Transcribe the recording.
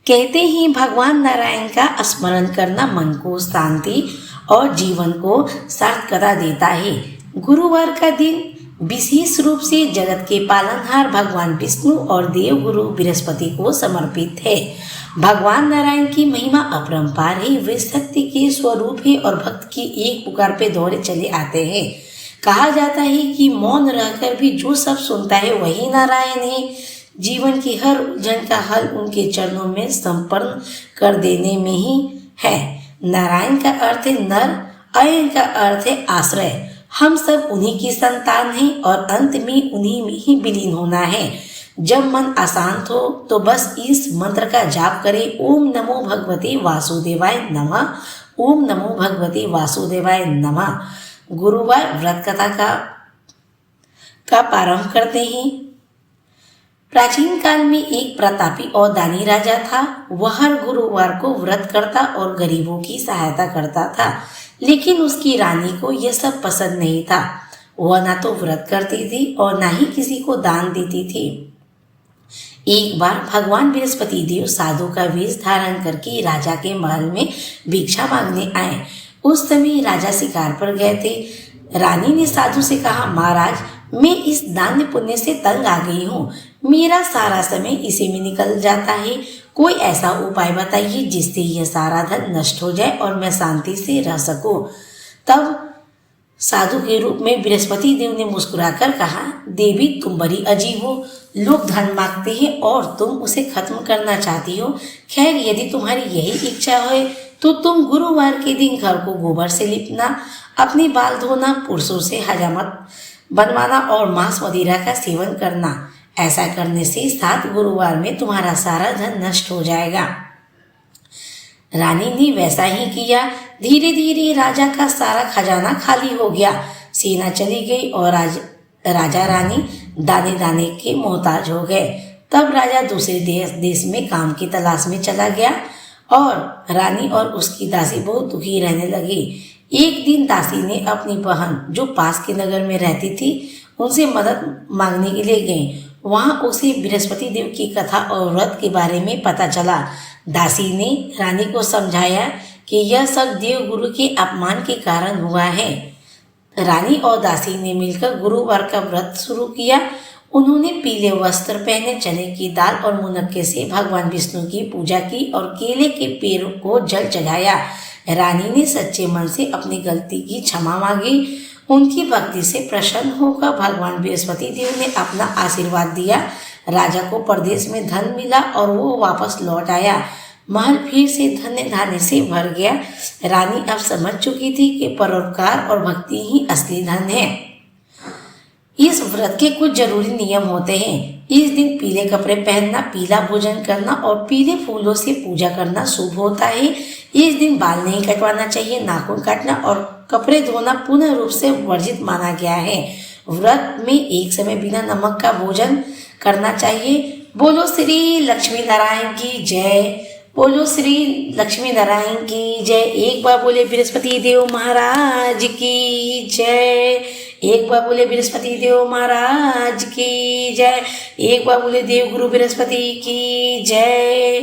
कहते ही भगवान नारायण का स्मरण करना मन को शांति और जीवन को सार्थकता देता है। गुरुवार का दिन विशेष रूप से जगत के पालनहार भगवान विष्णु और देव गुरु बृहस्पति को समर्पित है। भगवान नारायण की महिमा अपरंपार है। वे शक्ति के स्वरूप है और भक्त की एक पुकार पे दौड़े चले आते हैं। कहा जाता है कि मौन रहकर भी जो सब सुनता है वही नारायण है। जीवन की हर उलझन का हल उनके चरणों में समर्पण कर देने में ही है। नारायण का अर्थ है नर, अयन का अर्थ है आश्रय। हम सब उन्हीं की संतान हैं और अंत में उन्हीं में ही विलीन होना है। जब मन अशांत हो तो बस इस मंत्र का जाप करें, ओम नमो भगवते वासुदेवाय नमः, ओम नमो भगवते वासुदेवाय नमः। गुरुवार व्रत कथा का प्रारंभ करते हैं। प्राचीन काल में एक प्रतापी और दानी राजा था। वह हर गुरुवार को व्रत करता और गरीबों की सहायता करता था, लेकिन उसकी रानी को यह सब पसंद नहीं था। वह ना तो व्रत करती थी और ना ही किसी को दान देती थी। एक बार भगवान बृहस्पति देव साधु का वेश धारण करके राजा के महल में भिक्षा मांगने आए। उस समय राजा शिकार पर गए थे। रानी ने साधु से कहा, महाराज, मैं इस दान पुण्य से तंग आ गई हूँ। मेरा सारा समय इसी में निकल जाता है। कोई ऐसा उपाय बताइए जिससे यह सारा धन नष्ट हो जाए और मैं शांति से रह सकूं। तब साधु के रूप में बृहस्पति देव ने मुस्कुराकर कहा, देवी, तुम बड़ी अजीब हो। लोग धन मांगते हैं और तुम उसे खत्म करना चाहती हो। खैर, यदि तुम्हारी यही इच्छा है तो तुम गुरुवार के दिन घर को गोबर से लिपना, अपने बाल धोना, पुरुषों से हजामत बनवाना और मांस मदिरा का सेवन करना। ऐसा करने से 7 गुरुवार में तुम्हारा सारा धन नष्ट हो जाएगा। रानी ने वैसा ही किया। धीरे धीरे राजा का सारा खजाना खाली हो गया। सेना चली गई और राजा रानी दाने दाने के मोहताज हो गए। तब राजा दूसरे देश में काम की तलाश में चला गया और रानी और उसकी दासी बहुत दुखी रहने लगी। एक दिन दासी ने अपनी बहन, जो पास के नगर में रहती थी, उनसे मदद मांगने के लिए गई। वहां उसे बृहस्पति देव की कथा और व्रत के बारे में पता चला। दासी ने रानी को समझाया कि यह सब देव गुरु के अपमान के कारण हुआ है। रानी और दासी ने मिलकर गुरुवार का व्रत शुरू किया। उन्होंने पीले वस्त्र पहने, चने की दाल और मुनक्के से भगवान विष्णु की पूजा की और केले के पेड़ को जल चढ़ाया। रानी ने सच्चे मन से अपनी गलती की क्षमा मांगी। उनकी भक्ति से प्रसन्न होकर भगवान बृहस्पति देव ने अपना आशीर्वाद दिया। राजा को प्रदेश में धन मिला और वो वापस लौट आया। महल फिर से धन्य धान्य से भर गया। रानी अब समझ चुकी थी कि परोपकार और भक्ति ही असली धन है। इस व्रत के कुछ जरूरी नियम होते हैं। इस दिन पीले कपड़े पहनना, पीला भोजन करना और पीले फूलों से पूजा करना शुभ होता है। इस दिन बाल नहीं कटवाना चाहिए, नाखून काटना और कपड़े धोना पूर्ण रूप से वर्जित माना गया है। व्रत में एक समय बिना नमक का भोजन करना चाहिए। बोलो श्री लक्ष्मी नारायण की जय। बोलो श्री लक्ष्मी नारायण की जय। एक बार बोले बृहस्पति देव महाराज की जय। एक बार बोले बृहस्पति देव महाराज की जय। एक बार बोले देव गुरु बृहस्पति की जय।